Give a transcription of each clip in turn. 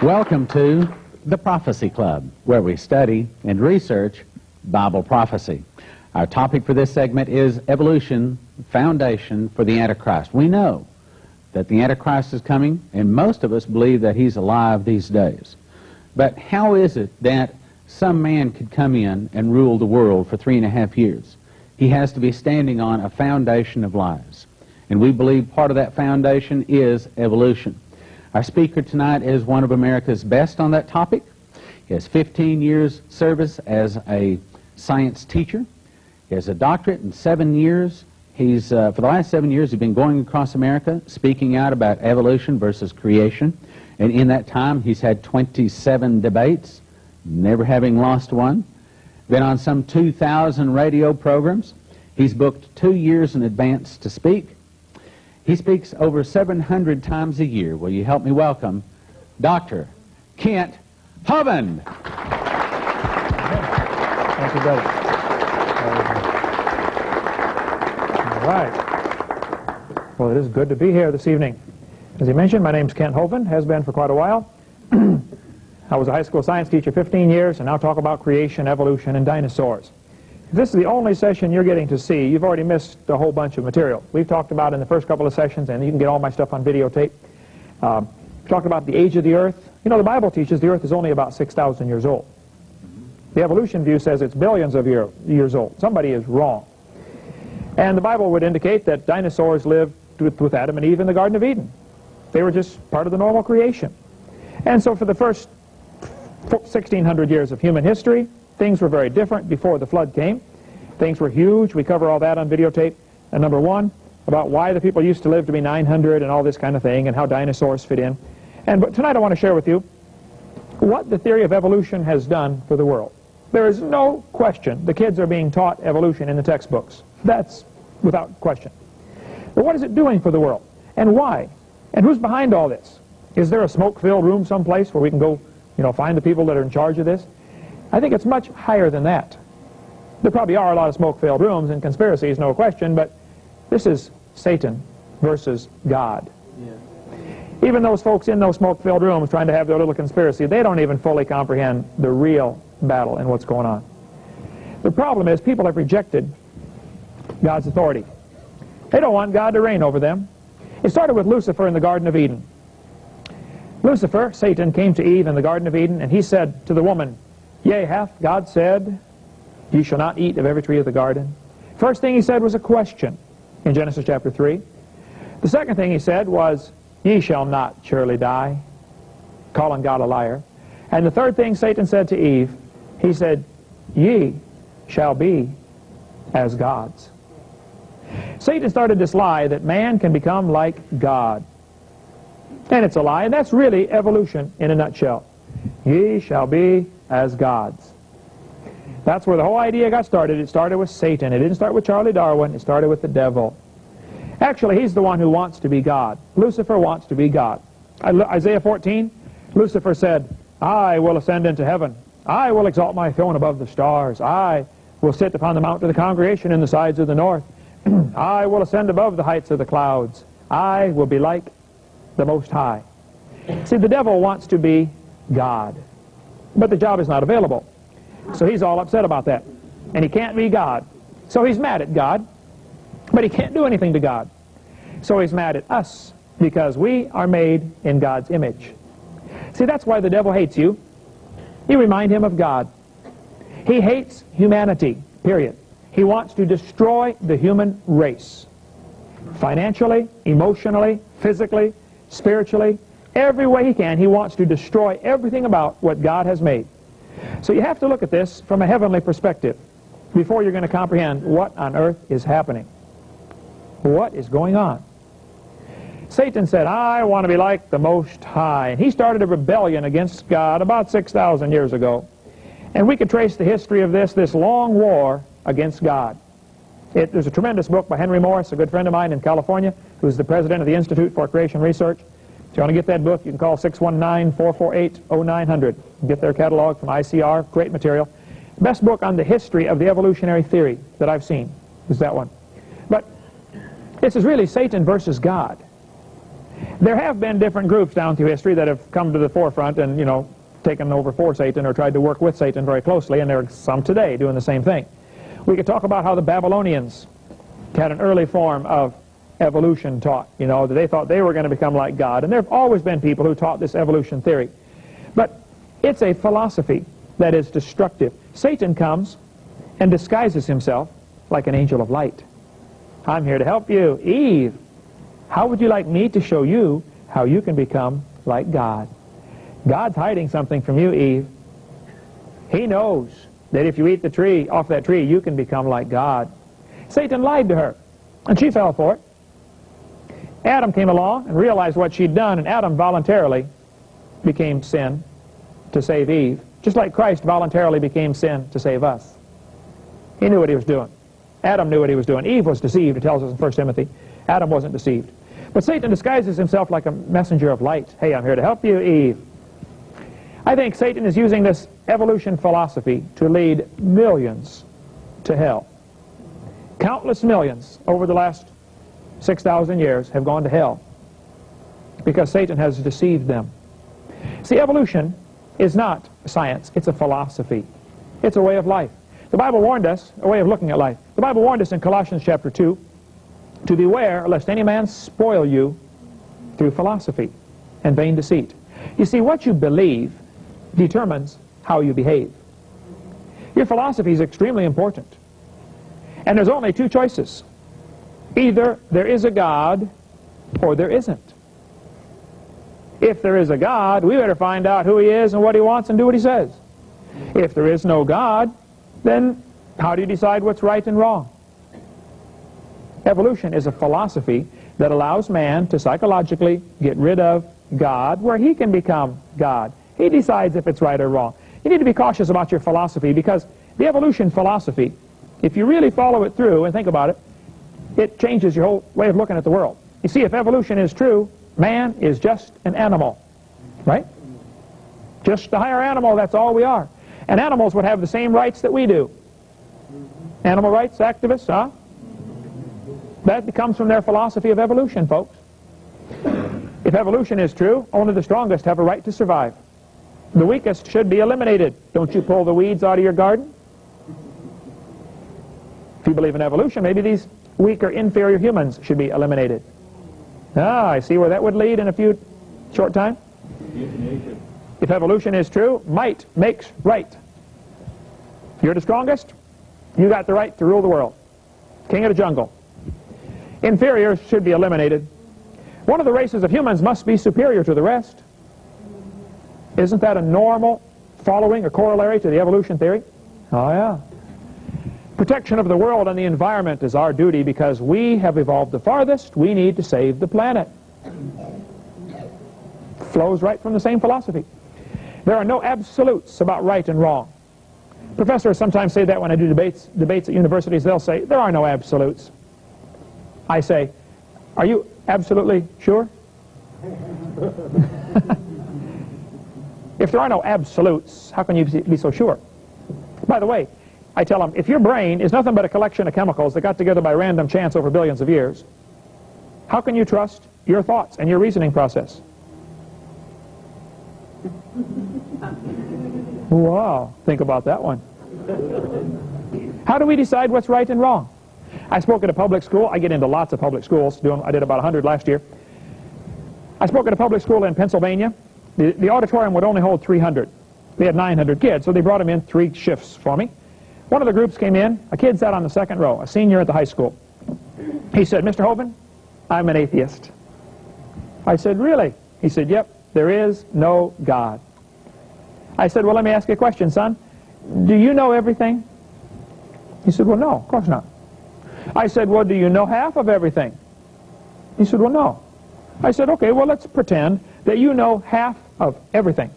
Welcome to the Prophecy Club, where we study and research Bible prophecy. Our topic for this segment is evolution, foundation for the Antichrist. We know that the Antichrist is coming, and most of us believe that he's alive these days. But how is it that some man could come in and rule the world for 3.5 years? He has to be standing on a foundation of lies. And we believe part of that foundation is evolution. Our speaker tonight is one of America's best on that topic. He has 15 years service as a science teacher. He has a doctorate in 7 years. He's, for the last 7 years, he's been going across America speaking out about evolution versus creation. And in that time, he's had 27 debates, never having lost one. Been on some 2,000 radio programs. He's booked 2 years in advance to speak. He speaks over 700 times a year. Will you help me welcome Dr. Kent Hovind? Thank you, brother. All right. Well, it is good to be here this evening. As you mentioned, my name's Kent Hovind, has been for quite a while. I was a high school science teacher 15 years, and now talk about creation, evolution, and dinosaurs. If this is the only session you're getting to see, you've already missed a whole bunch of material. We've talked about in the first couple of sessions, and you can get all my stuff on videotape. We talked about the age of the earth. You know, the Bible teaches the earth is only about 6,000 years old. The evolution view says it's billions of years old. Somebody is wrong. And the Bible would indicate that dinosaurs lived with Adam and Eve in the Garden of Eden. They were just part of the normal creation. And so for the first 1,600 years of human history, things were very different before the flood came. Things were huge. We cover all that on videotape. And number one, about why the people used to live to be 900 and all this kind of thing, and how dinosaurs fit in. But tonight I want to share with you what the theory of evolution has done for the world. There is no question the kids are being taught evolution in the textbooks. That's without question. But what is it doing for the world? And why? And who's behind all this? Is there a smoke-filled room someplace where we can go, find the people that are in charge of this? I think it's much higher than that. There probably are a lot of smoke-filled rooms and conspiracies, no question, but this is Satan versus God. Yeah. Even those folks in those smoke-filled rooms trying to have their little conspiracy, they don't even fully comprehend the real battle and what's going on. The problem is people have rejected God's authority. They don't want God to reign over them. It started with Lucifer in the Garden of Eden. Lucifer, Satan, came to Eve in the Garden of Eden, and he said to the woman, "Yea, hath God said, ye shall not eat of every tree of the garden?" First thing he said was a question in Genesis chapter 3. The second thing he said was, "Ye shall not surely die," calling God a liar. And the third thing Satan said to Eve, he said, "Ye shall be as gods." Satan started this lie that man can become like God. And it's a lie, and that's really evolution in a nutshell. Ye shall be as gods. That's where the whole idea got started. It started with Satan. It didn't start with Charlie Darwin. It started with the devil. Actually, he's the one who wants to be God. Lucifer wants to be God. Isaiah 14, Lucifer said, "I will ascend into heaven. I will exalt my throne above the stars. I will sit upon the mount of the congregation in the sides of the north. I will ascend above the heights of the clouds. I will be like the Most High." See, the devil wants to be God. But the job is not available. So he's all upset about that. And he can't be God. So he's mad at God. But he can't do anything to God. So he's mad at us because we are made in God's image. See, that's why the devil hates you. You remind him of God. He hates humanity, period. He wants to destroy the human race. Financially, emotionally, physically, spiritually, every way he can, he wants to destroy everything about what God has made. So you have to look at this from a heavenly perspective before you're going to comprehend what on earth is happening. What is going on? Satan said, "I want to be like the Most High." And he started a rebellion against God about 6,000 years ago. And we could trace the history of this long war against God. There's a tremendous book by Henry Morris, a good friend of mine in California, who's the president of the Institute for Creation Research. If you want to get that book, you can call 619-448-0900. Get their catalog from ICR. Great material. Best book on the history of the evolutionary theory that I've seen is that one. But this is really Satan versus God. There have been different groups down through history that have come to the forefront and, taken over for Satan or tried to work with Satan very closely, and there are some today doing the same thing. We could talk about how the Babylonians had an early form of evolution taught, that they thought they were going to become like God. And there have always been people who taught this evolution theory. But it's a philosophy that is destructive. Satan comes and disguises himself like an angel of light. I'm here to help you. Eve, how would you like me to show you how you can become like God? God's hiding something from you, Eve. He knows that if you eat off that tree, you can become like God. Satan lied to her, and she fell for it. Adam came along and realized what she'd done, and Adam voluntarily became sin to save Eve, just like Christ voluntarily became sin to save us. He knew what he was doing. Adam knew what he was doing. Eve was deceived, it tells us in 1 Timothy. Adam wasn't deceived. But Satan disguises himself like a messenger of light. Hey, I'm here to help you, Eve. I think Satan is using this evolution philosophy to lead millions to hell. Countless millions over the last 6,000 years have gone to hell because Satan has deceived them. See, evolution is not science, it's a philosophy. It's a way of life. The Bible warned us, a way of looking at life. The Bible warned us in Colossians chapter 2 to beware lest any man spoil you through philosophy and vain deceit. You see, what you believe determines how you behave. Your philosophy is extremely important. And there's only two choices. Either there is a God or there isn't. If there is a God, we better find out who he is and what he wants and do what he says. If there is no God, then how do you decide what's right and wrong? Evolution is a philosophy that allows man to psychologically get rid of God where he can become God. He decides if it's right or wrong. You need to be cautious about your philosophy because the evolution philosophy, if you really follow it through and think about it, it changes your whole way of looking at the world. You see, if evolution is true, man is just an animal, right? Just a higher animal, that's all we are. And animals would have the same rights that we do. Animal rights activists, huh? That comes from their philosophy of evolution, folks. If evolution is true, only the strongest have a right to survive. The weakest should be eliminated. Don't you pull the weeds out of your garden? If you believe in evolution, maybe these weaker, inferior humans should be eliminated. Ah, I see where that would lead in a short time. If evolution is true, might makes right. You're the strongest, you got the right to rule the world. King of the jungle. Inferiors should be eliminated. One of the races of humans must be superior to the rest. Isn't that a normal following or corollary to the evolution theory? Oh, yeah. Protection of the world and the environment is our duty because we have evolved the farthest. We need to save the planet. Flows right from the same philosophy. There are no absolutes about right and wrong. Professors sometimes say that when I do debates at universities. They'll say, there are no absolutes. I say, are you absolutely sure? If there are no absolutes, how can you be so sure? By the way, I tell them, if your brain is nothing but a collection of chemicals that got together by random chance over billions of years, how can you trust your thoughts and your reasoning process? Wow, think about that one. How do we decide what's right and wrong? I spoke at a public school. I get into lots of public schools. I did about 100 last year. I spoke at a public school in Pennsylvania. The auditorium would only hold 300. They had 900 kids, so they brought them in 3 shifts for me. One of the groups came in. A kid sat on the second row, a senior at the high school. He said, Mr. Hovind, I'm an atheist. I said, really? He said, yep, there is no God. I said, well, let me ask you a question, son. Do you know everything? He said, well, no, of course not. I said, well, do you know half of everything? He said, well, no. I said, okay, well, let's pretend that you know half of everything.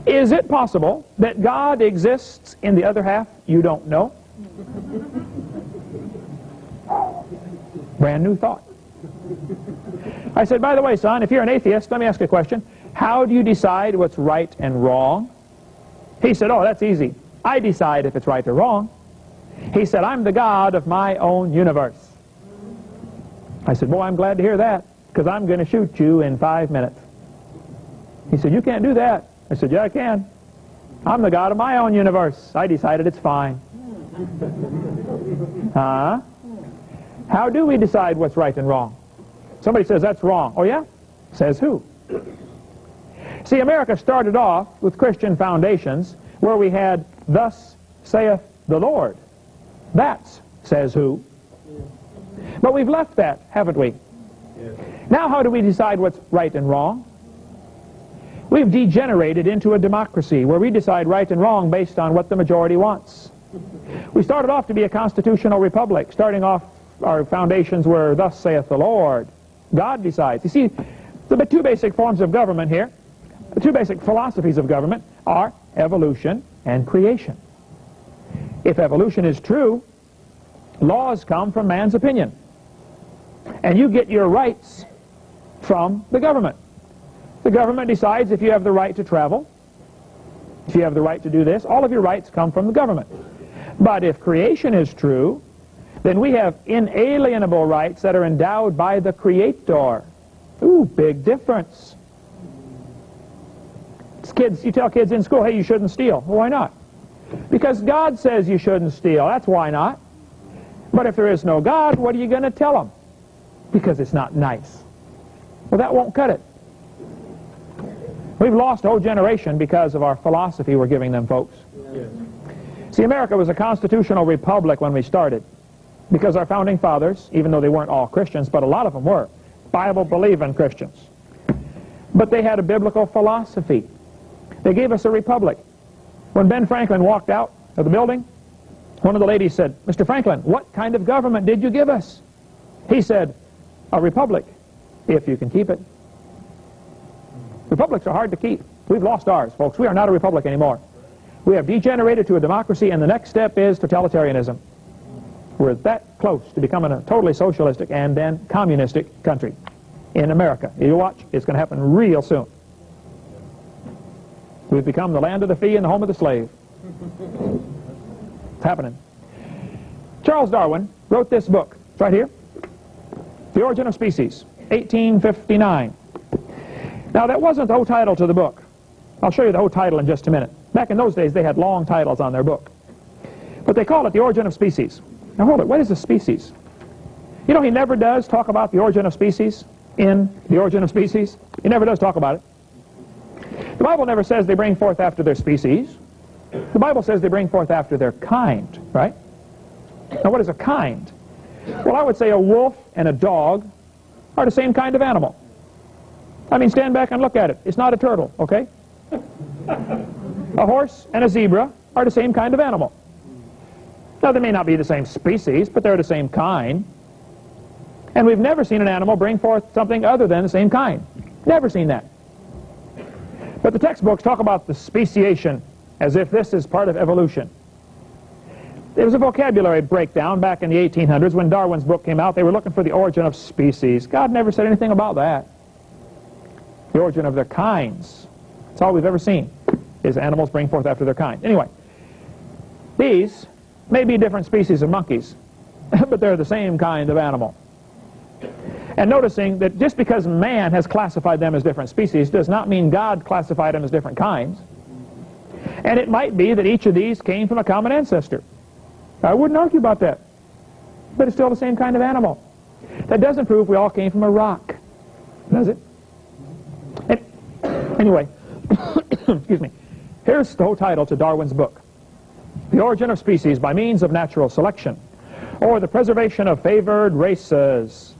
Is it possible that God exists in the other half you don't know? Brand new thought. I said, by the way, son, if you're an atheist, let me ask you a question. How do you decide what's right and wrong? He said, oh, that's easy. I decide if it's right or wrong. He said, I'm the God of my own universe. I said, boy, I'm glad to hear that, because I'm going to shoot you in 5 minutes. He said, you can't do that. I said, yeah, I can. I'm the God of my own universe. I decided it's fine. Huh? How do we decide what's right and wrong? Somebody says, that's wrong. Oh, yeah? Says who? See, America started off with Christian foundations where we had, thus saith the Lord. That's says who. But we've left that, haven't we? Now how do we decide what's right and wrong? We've degenerated into a democracy where we decide right and wrong based on what the majority wants. We started off to be a constitutional republic. Starting off, our foundations were, thus saith the Lord. God decides. You see, the two basic forms of government here, the two basic philosophies of government are evolution and creation. If evolution is true, laws come from man's opinion. And you get your rights from the government. The government decides if you have the right to travel, if you have the right to do this. All of your rights come from the government. But if creation is true, then we have inalienable rights that are endowed by the Creator. Ooh, big difference. It's kids, you tell kids in school, hey, you shouldn't steal. Well, why not? Because God says you shouldn't steal. That's why not. But if there is no God, what are you going to tell them? Because it's not nice. Well, that won't cut it. We've lost a whole generation because of our philosophy we're giving them, folks. Yes. See, America was a constitutional republic when we started because our founding fathers, even though they weren't all Christians, but a lot of them were, Bible-believing Christians. But they had a biblical philosophy. They gave us a republic. When Ben Franklin walked out of the building, one of the ladies said, Mr. Franklin, what kind of government did you give us? He said, a republic, if you can keep it. Republics are hard to keep. We've lost ours, folks. We are not a republic anymore. We have degenerated to a democracy, and the next step is totalitarianism. We're that close to becoming a totally socialistic and then communistic country in America. You watch, it's going to happen real soon. We've become the land of the free and the home of the slave. It's happening. Charles Darwin wrote this book. It's right here. The Origin of Species, 1859. Now, that wasn't the whole title to the book. I'll show you the whole title in just a minute. Back in those days, they had long titles on their book. But they call it The Origin of Species. Now, hold it. What is a species? You know, he never does talk about the origin of species in The Origin of Species. He never does talk about it. The Bible never says they bring forth after their species. The Bible says they bring forth after their kind, right? Now, what is a kind? Well, I would say a wolf and a dog are the same kind of animal. I mean, stand back and look at it. It's not a turtle, okay? A horse and a zebra are the same kind of animal. Now, they may not be the same species, but they're the same kind. And we've never seen an animal bring forth something other than the same kind. Never seen that. But the textbooks talk about the speciation as if this is part of evolution. There was a vocabulary breakdown back in the 1800s when Darwin's book came out. They were looking for the origin of species. God never said anything about that. The origin of their kinds. That's all we've ever seen, is animals bring forth after their kind. Anyway, these may be different species of monkeys, but they're the same kind of animal. And noticing that just because man has classified them as different species does not mean God classified them as different kinds. And it might be that each of these came from a common ancestor. I wouldn't argue about that. But it's still the same kind of animal. That doesn't prove we all came from a rock, does it? Anyway, excuse me. Here's the whole title to Darwin's book. The Origin of Species by Means of Natural Selection, or the Preservation of Favored Races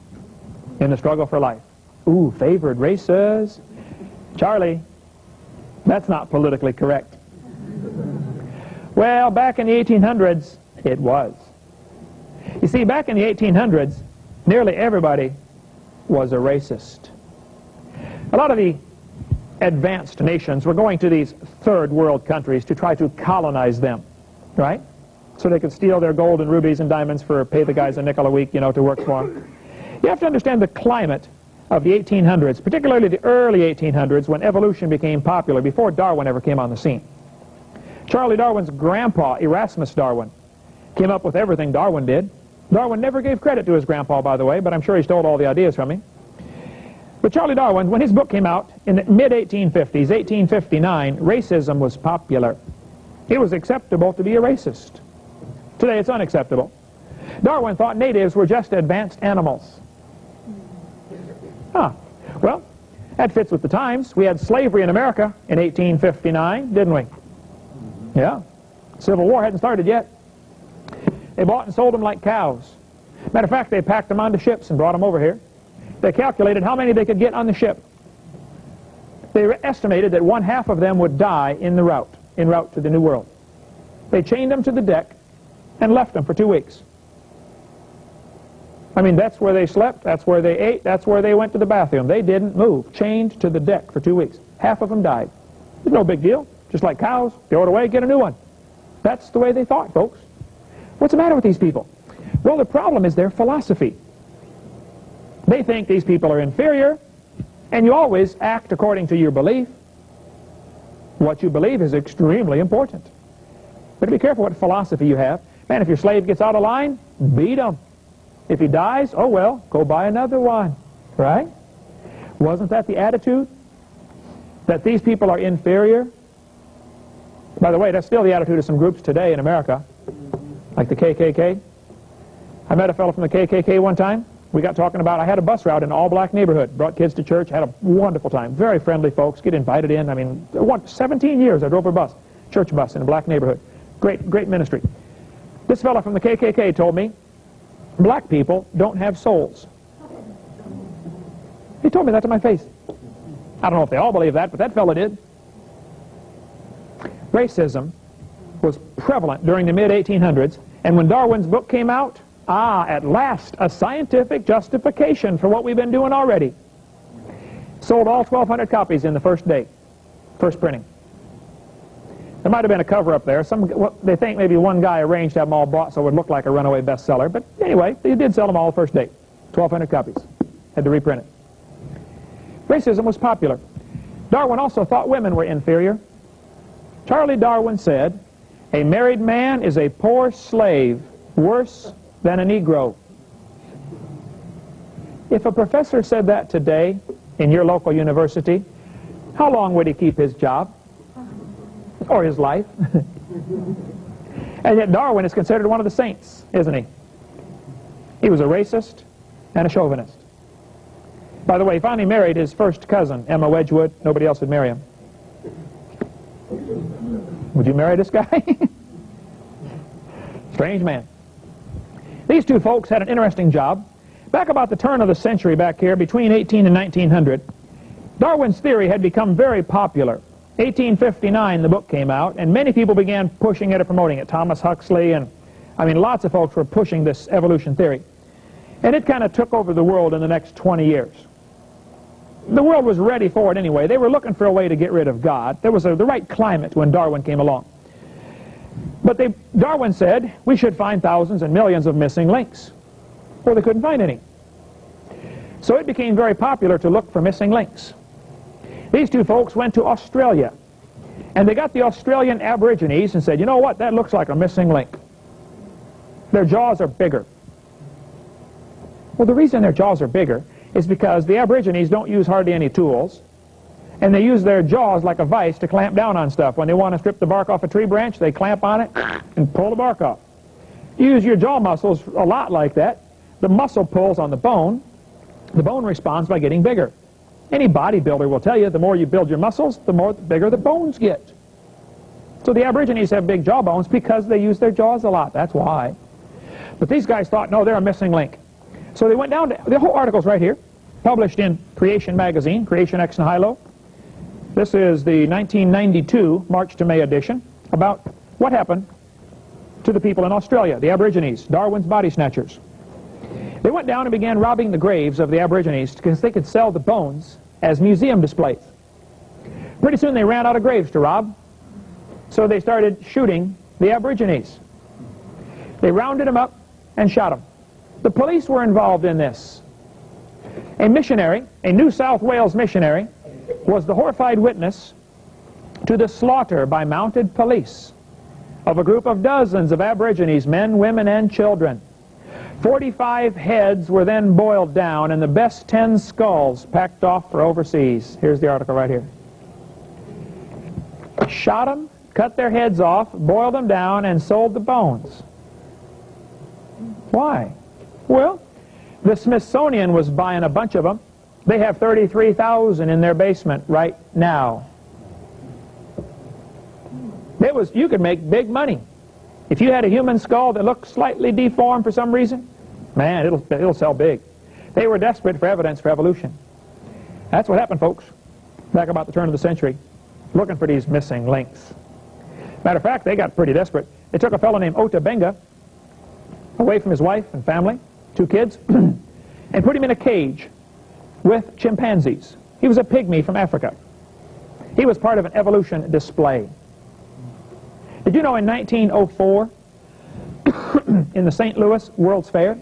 in the Struggle for Life. Ooh, favored races. Charlie, that's not politically correct. Well, back in the 1800s, it was. You see, back in the 1800s, nearly everybody was a racist. A lot of the advanced nations were going to these third world countries to try to colonize them, right? So they could steal their gold and rubies and diamonds for pay the guys a nickel a week, you know, to work for them. You have to understand the climate of the 1800s, particularly the early 1800s when evolution became popular, before Darwin ever came on the scene. Charlie Darwin's grandpa, Erasmus Darwin, came up with everything Darwin did. Darwin never gave credit to his grandpa, by the way, but I'm sure he stole all the ideas from him. But Charlie Darwin, when his book came out in the mid-1850s, 1859, racism was popular. It was acceptable to be a racist. Today it's unacceptable. Darwin thought natives were just advanced animals. Well, that fits with the times. We had slavery in America in 1859, didn't we? Yeah. Civil War hadn't started yet. They bought and sold them like cows. Matter of fact, they packed them onto ships and brought them over here. They calculated how many they could get on the ship. They estimated that 1/2 of them would die en route to the New World. They chained them to the deck and left them for 2 weeks. I mean, that's where they slept, that's where they ate, that's where they went to the bathroom. They didn't move, chained to the deck for 2 weeks. 1/2 of them died. It's no big deal. Just like cows, throw it away, get a new one. That's the way they thought, folks. What's the matter with these people? Well, the problem is their philosophy. They think these people are inferior, and you always act according to your belief. What you believe is extremely important. But be careful what philosophy you have. Man, if your slave gets out of line, beat him. If he dies, oh well, go buy another one, right? Wasn't that the attitude? That these people are inferior? By the way, that's still the attitude of some groups today in America, like the KKK. I met a fellow from the KKK one time. We got talking about, I had a bus route in an all-black neighborhood, brought kids to church, had a wonderful time. Very friendly folks, get invited in. I mean, 17 years I drove a bus, church bus in a black neighborhood. Great ministry. This fellow from the KKK told me, black people don't have souls. He told me that to my face. I don't know if they all believe that, but that fellow did. Racism was prevalent during the mid-1800s, and when Darwin's book came out, at last, a scientific justification for what we've been doing already. Sold all 1,200 copies in the first day, first printing. There might have been a cover up there. They think maybe one guy arranged to have them all bought so it would look like a runaway bestseller. But anyway, they did sell them all the first day. 1,200 copies. Had to reprint it. Racism was popular. Darwin also thought women were inferior. Charlie Darwin said, "A married man is a poor slave, worse than a Negro." If a professor said that today in your local university, how long would he keep his job? Or his life? And yet Darwin is considered one of the saints, isn't he? He was a racist and a chauvinist. By the way, he finally married his first cousin, Emma Wedgwood. Nobody else would marry him. Would you marry this guy? Strange man. These two folks had an interesting job. Back about the turn of the century back here, between 18 and 1900, Darwin's theory had become very popular. 1859, the book came out, and many people began pushing it and promoting it. Thomas Huxley, and I mean, lots of folks were pushing this evolution theory. And it kind of took over the world in the next 20 years. The world was ready for it anyway. They were looking for a way to get rid of God. There was the right climate when Darwin came along. But Darwin said we should find thousands and millions of missing links. Well, they couldn't find any. So it became very popular to look for missing links. These two folks went to Australia, and they got the Australian Aborigines and said, you know what, that looks like a missing link. Their jaws are bigger. Well, the reason their jaws are bigger is because the Aborigines don't use hardly any tools, and they use their jaws like a vise to clamp down on stuff. When they want to strip the bark off a tree branch, they clamp on it and pull the bark off. You use your jaw muscles a lot like that. The muscle pulls on the bone responds by getting bigger. Any bodybuilder will tell you the more you build your muscles, the bigger the bones get. So the Aborigines have big jaw bones because they use their jaws a lot. That's why. But these guys thought, no, they're a missing link. So they went down to, the whole article's right here, published in Creation magazine, Creation Ex Nihilo. This is the 1992 March to May edition about what happened to the people in Australia, the Aborigines, Darwin's body snatchers. They went down and began robbing the graves of the Aborigines because they could sell the bones as museum displays. Pretty soon they ran out of graves to rob, so they started shooting the Aborigines. They rounded them up and shot them. The police were involved in this. A missionary, a New South Wales missionary, was the horrified witness to the slaughter by mounted police of a group of dozens of Aborigines, men, women, and children. 45 heads were then boiled down and the best 10 skulls packed off for overseas. Here's the article right here. Shot them, cut their heads off, boiled them down, and sold the bones. Why? Well, the Smithsonian was buying a bunch of them. They have 33,000 in their basement right now. You could make big money. If you had a human skull that looked slightly deformed for some reason, man, it'll sell big. They were desperate for evidence for evolution. That's what happened, folks, back about the turn of the century, looking for these missing links. Matter of fact, they got pretty desperate. They took a fellow named Ota Benga away from his wife and family, 2 kids, and put him in a cage with chimpanzees. He was a pygmy from Africa. He was part of an evolution display. Did you know in 1904, in the St. Louis World's Fair,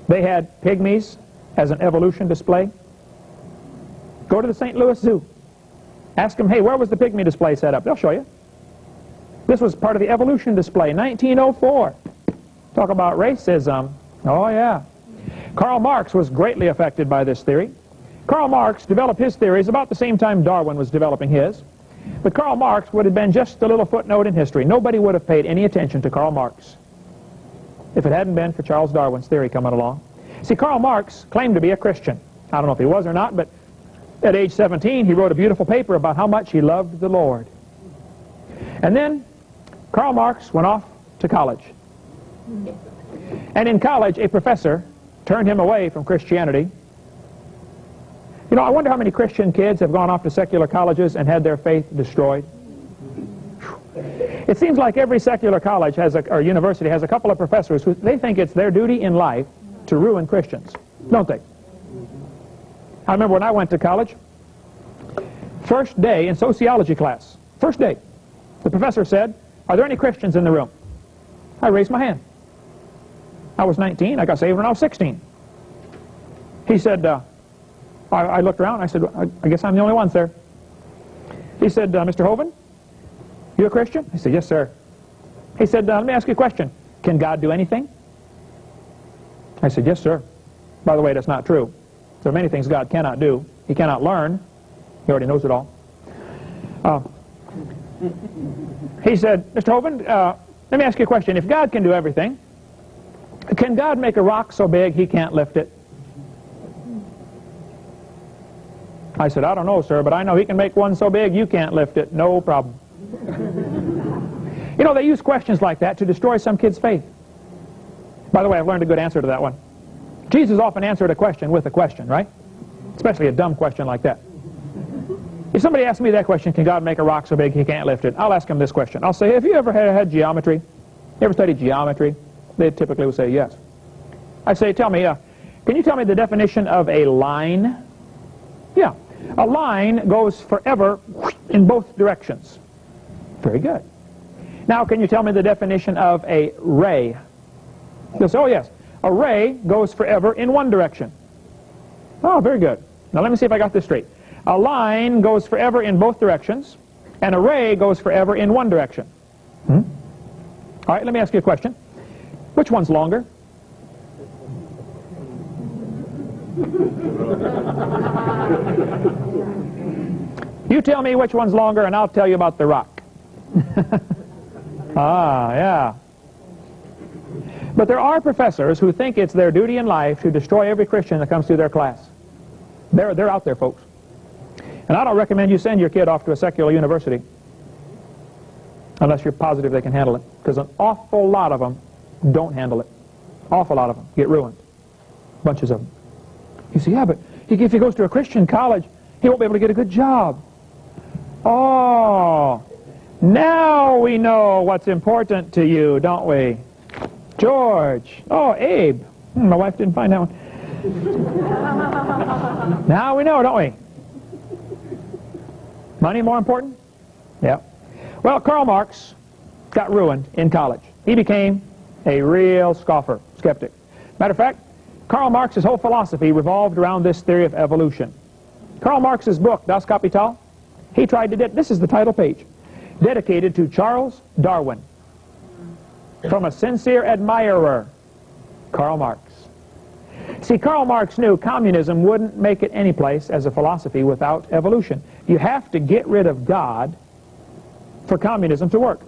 they had pygmies as an evolution display? Go to the St. Louis Zoo. Ask them, hey, where was the pygmy display set up? They'll show you. This was part of the evolution display, 1904. Talk about racism. Oh, yeah. Karl Marx was greatly affected by this theory. Karl Marx developed his theories about the same time Darwin was developing his. But Karl Marx would have been just a little footnote in history. Nobody would have paid any attention to Karl Marx if it hadn't been for Charles Darwin's theory coming along. See, Karl Marx claimed to be a Christian. I don't know if he was or not, but at age 17, he wrote a beautiful paper about how much he loved the Lord. And then Karl Marx went off to college. And in college, a professor turned him away from Christianity. You know, I wonder how many Christian kids have gone off to secular colleges and had their faith destroyed. It seems like every secular college or university has a couple of professors who they think it's their duty in life to ruin Christians, don't they? I remember when I went to college, first day in sociology class, first day, the professor said, are there any Christians in the room? I raised my hand. I was 19, I got saved when I was 16. He said, I looked around, I said, I guess I'm the only one, sir. He said, Mr. Hovind, you a Christian? I said, yes, sir. He said, let me ask you a question. Can God do anything? I said, yes, sir. By the way, that's not true. There are many things God cannot do. He cannot learn. He already knows it all. He said, Mr. Hovind, let me ask you a question. If God can do everything, can God make a rock so big he can't lift it? I said, I don't know, sir, but I know he can make one so big you can't lift it. No problem. You know, they use questions like that to destroy some kid's faith. By the way, I've learned a good answer to that one. Jesus often answered a question with a question, right? Especially a dumb question like that. If somebody asks me that question, can God make a rock so big he can't lift it? I'll ask him this question. I'll say, have you ever had geometry? You ever studied geometry? They typically will say yes. I say, tell me, can you tell me the definition of a line? Yeah. A line goes forever in both directions. Very good. Now, can you tell me the definition of a ray? They'll say, oh, yes. A ray goes forever in one direction. Oh, very good. Now, let me see if I got this straight. A line goes forever in both directions, and a ray goes forever in one direction. All right, let me ask you a question. Which one's longer? You tell me which one's longer, and I'll tell you about the rock. Yeah. But there are professors who think it's their duty in life to destroy every Christian that comes through their class. They're out there, folks. And I don't recommend you send your kid off to a secular university unless you're positive they can handle it, because an awful lot of them don't handle it. Awful lot of them get ruined. Bunches of them. You say, yeah, but if he goes to a Christian college, he won't be able to get a good job. Oh, now we know what's important to you, don't we? George. Oh, Abe. My wife didn't find that one. Now we know, don't we? Money more important? Yeah. Well, Karl Marx got ruined in college. He became a real scoffer, skeptic. Matter of fact, Karl Marx's whole philosophy revolved around this theory of evolution. Karl Marx's book, Das Kapital, he tried to, this is the title page, dedicated to Charles Darwin, from a sincere admirer Karl Marx. See, Karl Marx knew communism wouldn't make it any place as a philosophy without evolution. You have to get rid of God for communism to work.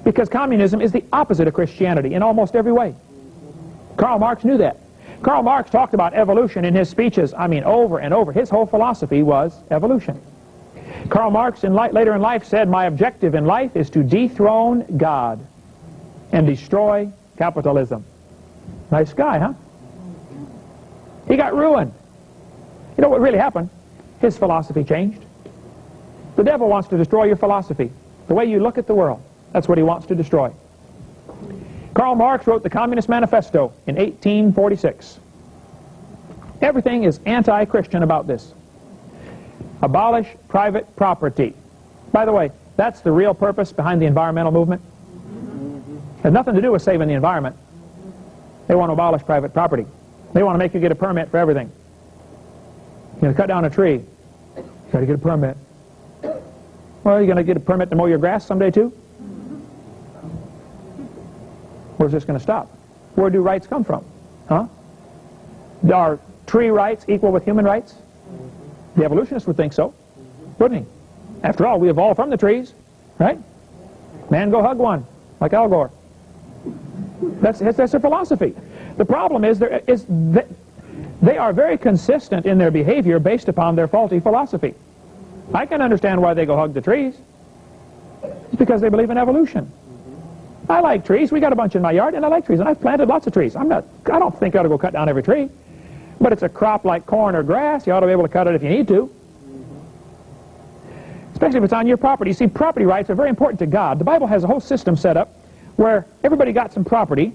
Because communism is the opposite of Christianity in almost every way. Karl Marx knew that. Karl Marx talked about evolution in his speeches, over and over. His whole philosophy was evolution. Karl Marx later in life said, "My objective in life is to dethrone God and destroy capitalism." Nice guy, huh? He got ruined. You know what really happened? His philosophy changed. The devil wants to destroy your philosophy, the way you look at the world. That's what he wants to destroy. Karl Marx wrote the Communist Manifesto in 1846. Everything is anti-Christian about this. Abolish private property. By the way, that's the real purpose behind the environmental movement. It has nothing to do with saving the environment. They want to abolish private property. They want to make you get a permit for everything. You're going to cut down a tree. You've got to get a permit. Well, you're going to get a permit to mow your grass someday too? Where's this going to stop? Where do rights come from? Huh? Are tree rights equal with human rights? The evolutionists would think so, wouldn't he? After all, we evolved from the trees, right? Man, go hug one, like Al Gore. That's their philosophy. The problem is that they are very consistent in their behavior based upon their faulty philosophy. I can understand why they go hug the trees. It's because they believe in evolution. I like trees. We got a bunch in my yard, and I like trees, and I've planted lots of trees. I don't think I ought to go cut down every tree. But it's a crop like corn or grass. You ought to be able to cut it if you need to. Especially if it's on your property. You see, property rights are very important to God. The Bible has a whole system set up where everybody got some property,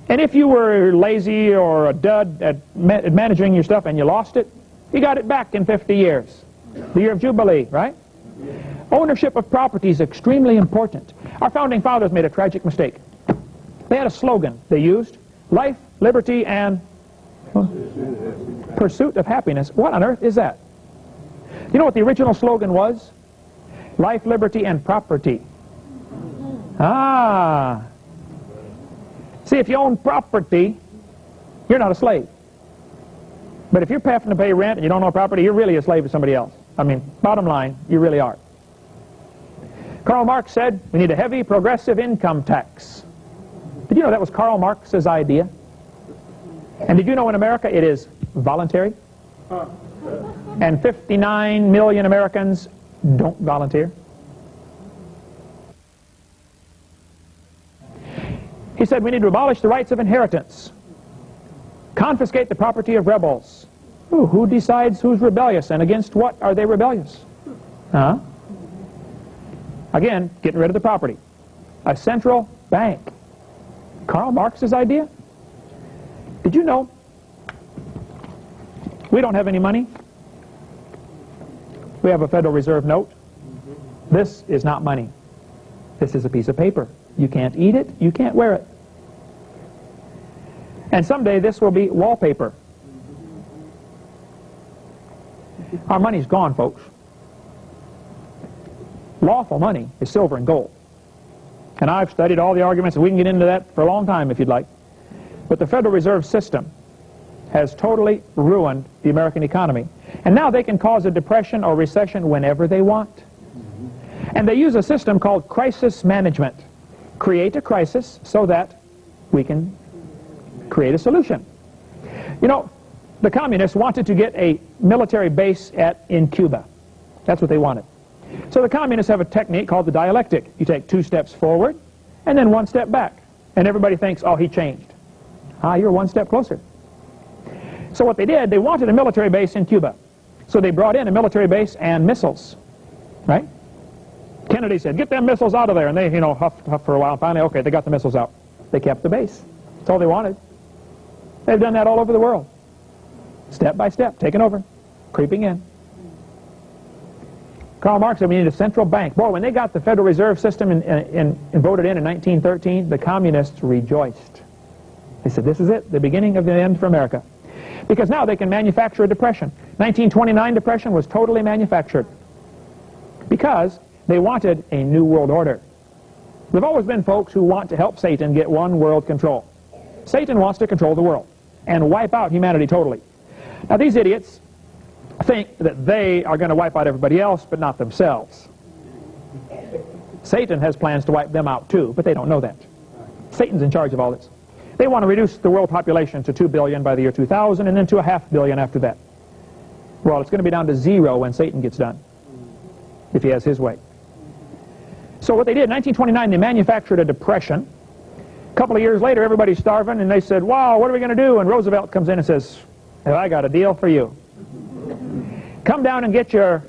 and if you were lazy or a dud at managing your stuff and you lost it, you got it back in 50 years. The year of Jubilee, right? Ownership of property is extremely important. Our founding fathers made a tragic mistake. They had a slogan they used: life, liberty, and pursuit of happiness. What on earth is that? You know what the original slogan was? Life, liberty, and property. Ah. See, if you own property, you're not a slave. But if you're having to pay rent and you don't own property, you're really a slave to somebody else. Bottom line, you really are. Karl Marx said we need a heavy progressive income tax. Did you know that was Karl Marx's idea? And did you know in America it is voluntary? And 59 million Americans don't volunteer. He said we need to abolish the rights of inheritance, confiscate the property of rebels. Ooh, who decides who's rebellious and against what are they rebellious? Huh? Again, getting rid of the property. A central bank. Karl Marx's idea? Did you know we don't have any money? We have a Federal Reserve note. This is not money. This is a piece of paper. You can't eat it, you can't wear it. And someday this will be wallpaper. Our money's gone, folks. Lawful money is silver and gold. And I've studied all the arguments, and we can get into that for a long time if you'd like. But the Federal Reserve System has totally ruined the American economy. And now they can cause a depression or recession whenever they want. And they use a system called crisis management. Create a crisis so that we can create a solution. You know, the communists wanted to get a military base in Cuba. That's what they wanted. So the communists have a technique called the dialectic. You take 2 steps forward and then 1 step back. And everybody thinks, oh, he changed. Ah, you're 1 step closer. So what they did, they wanted a military base in Cuba. So they brought in a military base and missiles, right? Kennedy said, get them missiles out of there. And they, huffed for a while. Finally, okay, they got the missiles out. They kept the base. That's all they wanted. They've done that all over the world. Step by step, taking over, creeping in. Karl Marx said we need a central bank. Boy, when they got the Federal Reserve System and voted in 1913, the communists rejoiced. They said, this is it, the beginning of the end for America. Because now they can manufacture a depression. 1929 depression was totally manufactured. Because they wanted a new world order. There have always been folks who want to help Satan get one world control. Satan wants to control the world and wipe out humanity totally. Now, these idiots think that they are going to wipe out everybody else, but not themselves. Satan has plans to wipe them out too, but they don't know that. Satan's in charge of all this. They want to reduce the world population to 2 billion by the year 2000, and then to 500 million after that. Well, it's going to be down to 0 when Satan gets done, if he has his way. So what they did, in 1929, they manufactured a depression. A couple of years later, everybody's starving, and they said, wow, what are we going to do? And Roosevelt comes in and says, well, I got a deal for you. Come down and get your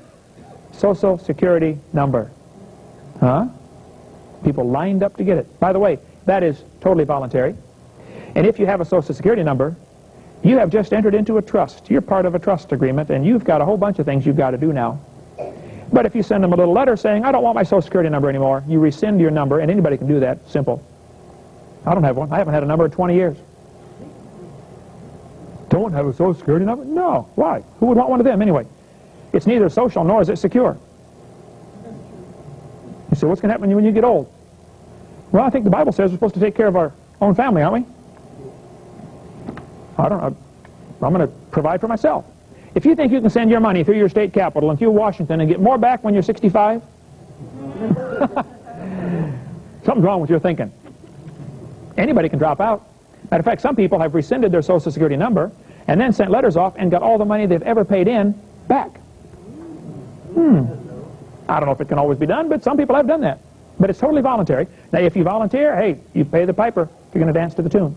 Social Security number. Huh? People lined up to get it. By the way, that is totally voluntary. And if you have a Social Security number, you have just entered into a trust. You're part of a trust agreement, and you've got a whole bunch of things you've got to do now. But if you send them a little letter saying, I don't want my Social Security number anymore, you rescind your number, and anybody can do that. Simple. I don't have one. I haven't had a number in 20 years. Don't have a Social Security number? No. Why? Who would want one of them anyway? It's neither social nor is it secure. You say, what's going to happen when you get old? Well, I think the Bible says we're supposed to take care of our own family, aren't we? I don't know. I'm going to provide for myself. If you think you can send your money through your state capital and through Washington and get more back when you're 65, something's wrong with your thinking. Anybody can drop out. Matter of fact, some people have rescinded their Social Security number and then sent letters off and got all the money they've ever paid in back. I don't know if it can always be done, but some people have done that. But it's totally voluntary. Now, if you volunteer, hey, you pay the piper if you're going to dance to the tune.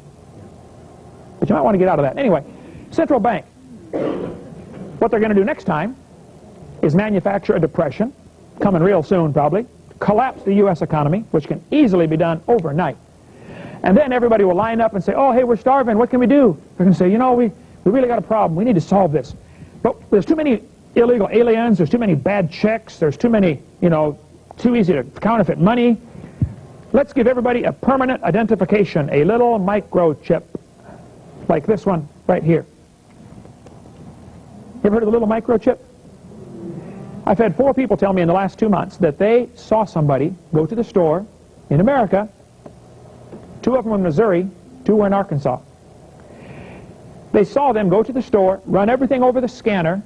But you might want to get out of that. Anyway, central bank. What they're going to do next time is manufacture a depression, coming real soon probably, collapse the U.S. economy, which can easily be done overnight. And then everybody will line up and say, oh, hey, we're starving, what can we do? They're going to say, you know, we really got a problem, we need to solve this. But there's too many illegal aliens, there's too many bad checks, there's too many, you know, too easy to counterfeit money. Let's give everybody a permanent identification, a little microchip, like this one right here. You ever heard of the little microchip? I've had 4 people tell me in the last 2 months that they saw somebody go to the store in America. 2 of them were in Missouri, 2 were in Arkansas. They saw them go to the store, run everything over the scanner,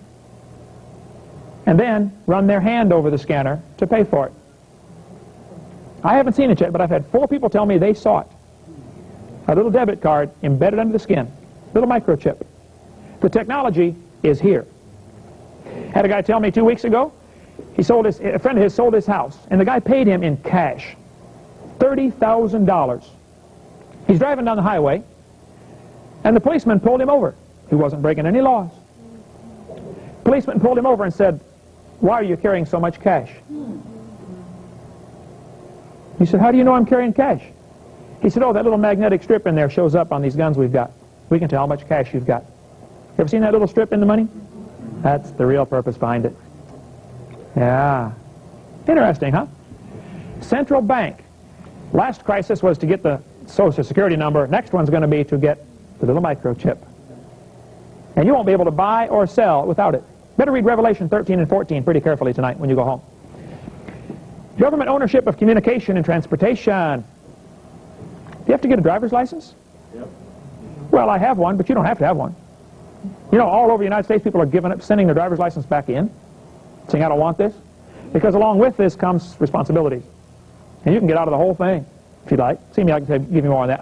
and then run their hand over the scanner to pay for it. I haven't seen it yet, but I've had 4 people tell me they saw it. A little debit card embedded under the skin, little microchip. The technology is here. Had a guy tell me 2 weeks ago, a friend of his sold his house, and the guy paid him in cash, $30,000. He's driving down the highway, and the policeman pulled him over. He wasn't breaking any laws. Policeman pulled him over and said, why are you carrying so much cash? He said, how do you know I'm carrying cash? He said, oh, that little magnetic strip in there shows up on these guns we've got. We can tell how much cash you've got. You ever seen that little strip in the money? That's the real purpose behind it. Yeah. Interesting, huh? Central bank. Last crisis was to get the Social Security number. Next one's going to be to get the little microchip. And you won't be able to buy or sell without it. Better read Revelation 13 and 14 pretty carefully tonight when you go home. Government ownership of communication and transportation. Do you have to get a driver's license? Yep. Well, I have one, but you don't have to have one. You know, all over the United States, people are giving up, sending their driver's license back in, saying, I don't want this. Because along with this comes responsibilities. And you can get out of the whole thing, if you'd like. See me, I can give you more on that.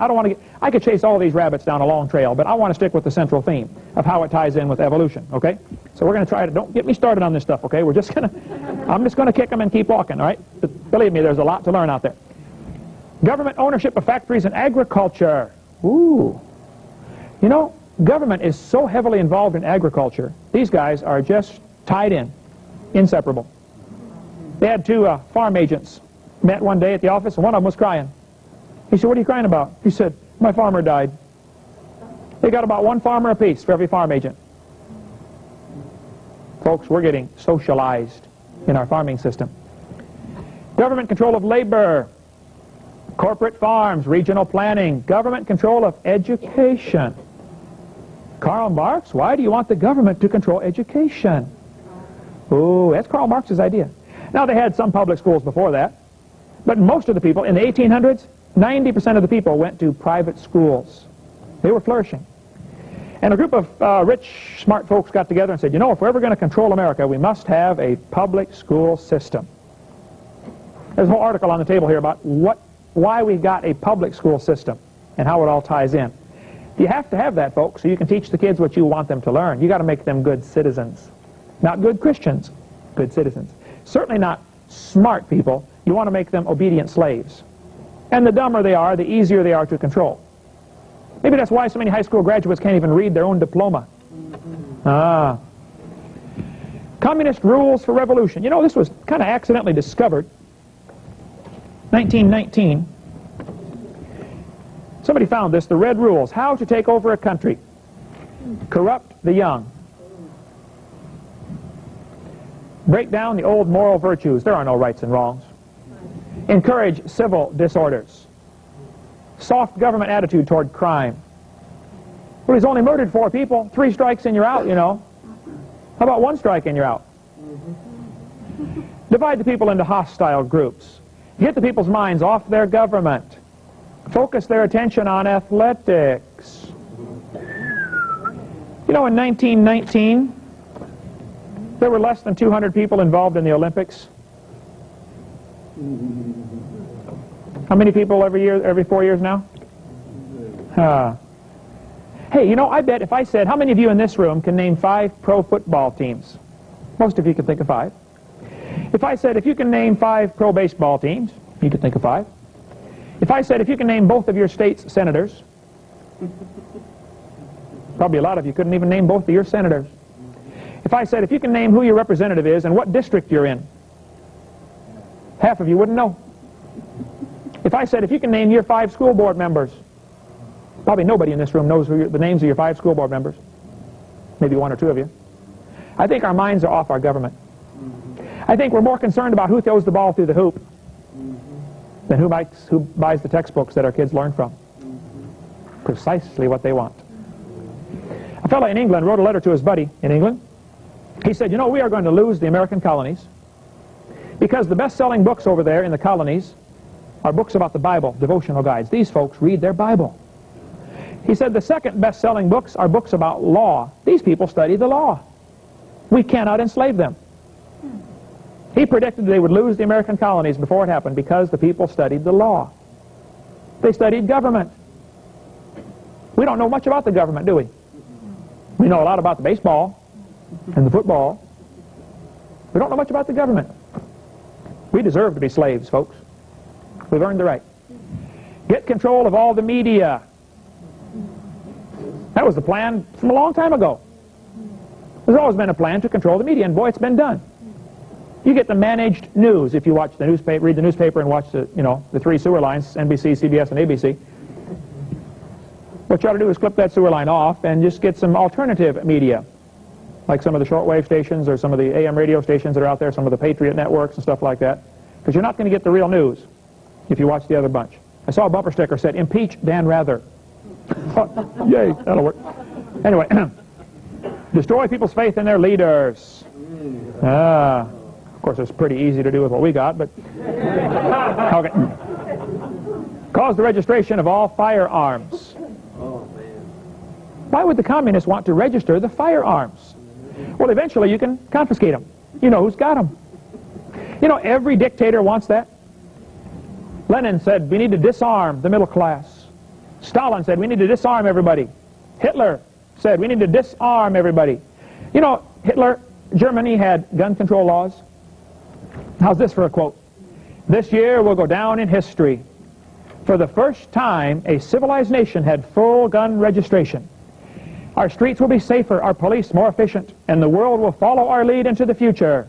I could chase all these rabbits down a long trail, but I want to stick with the central theme of how it ties in with evolution, okay? So we're going to try to, don't get me started on this stuff, okay? I'm just going to kick them and keep walking, all right? But believe me, there's a lot to learn out there. Government ownership of factories and agriculture. Ooh. You know, government is so heavily involved in agriculture, these guys are just tied in, inseparable. They had 2 farm agents met one day at the office, and one of them was crying. He said, what are you crying about? He said, my farmer died. They got about 1 farmer apiece for every farm agent. Folks, we're getting socialized in our farming system. Government control of labor, corporate farms, regional planning, government control of education. Karl Marx, why do you want the government to control education? Oh, that's Karl Marx's idea. Now, they had some public schools before that, but most of the people in the 1800s, 90% of the people went to private schools. They were flourishing. And a group of rich, smart folks got together and said, you know, if we're ever going to control America, we must have a public school system. There's a whole article on the table here about why we've got a public school system and how it all ties in. You have to have that, folks, so you can teach the kids what you want them to learn. You got to make them good citizens. Not good Christians, good citizens. Certainly not smart people. You want to make them obedient slaves. And the dumber they are, the easier they are to control. Maybe that's why so many high school graduates can't even read their own diploma. Communist rules for revolution. You know, this was kind of accidentally discovered. 1919. Somebody found this, the red rules, how to take over a country. Corrupt the young. Break down the old moral virtues. There are no rights and wrongs. Encourage civil disorders. Soft government attitude toward crime. Well, he's only murdered 4 people. 3 strikes and you're out, you know. How about 1 strike and you're out? Divide the people into hostile groups. Get the people's minds off their government. Focus their attention on athletics. You know, in 1919, there were less than 200 people involved in the Olympics. How many people every year, every 4 years now? Hey, you know, I bet if I said, how many of you in this room can name 5 pro football teams? Most of you can think of 5. If I said, if you can name 5 pro baseball teams, you could think of 5. If I said, if you can name both of your state's senators, probably a lot of you couldn't even name both of your senators. If I said, if you can name who your representative is and what district you're in, half of you wouldn't know. If I said, if you can name your 5 school board members, probably nobody in this room knows the names of your 5 school board members. Maybe 1 or 2 of you. I think our minds are off our government. I think we're more concerned about who throws the ball through the hoop than who buys the textbooks that our kids learn from. Precisely what they want. A fellow in England wrote a letter to his buddy in England. He said, you know, we are going to lose the American colonies because the best-selling books over there in the colonies are books about the Bible, devotional guides. These folks read their Bible. He said the second best-selling books are books about law. These people study the law. We cannot enslave them. He predicted they would lose the American colonies before it happened because the people studied the law. They studied government. We don't know much about the government, do we? We know a lot about the baseball and the football. We don't know much about the government. We deserve to be slaves, folks. We've earned the right. Get control of all the media. That was the plan from a long time ago. There's always been a plan to control the media, and boy, it's been done. You get the managed news if you watch the newspaper, read the newspaper and watch the 3 sewer lines, NBC, CBS, and ABC. What you ought to do is clip that sewer line off and just get some alternative media, like some of the shortwave stations or some of the AM radio stations that are out there, some of the Patriot networks and stuff like that, because you're not going to get the real news if you watch the other bunch. I saw a bumper sticker that said, impeach Dan Rather. Oh, yay, that'll work. Anyway, destroy people's faith in their leaders. Of course, it's pretty easy to do with what we got, but... Okay. Cause the registration of all firearms. Why would the communists want to register the firearms? Well, eventually you can confiscate them. You know who's got them. You know, every dictator wants that. Lenin said, we need to disarm the middle class. Stalin said, we need to disarm everybody. Hitler said, we need to disarm everybody. You know, Germany had gun control laws. How's this for a quote? This year will go down in history. For the first time, a civilized nation had full gun registration. Our streets will be safer, our police more efficient, and the world will follow our lead into the future.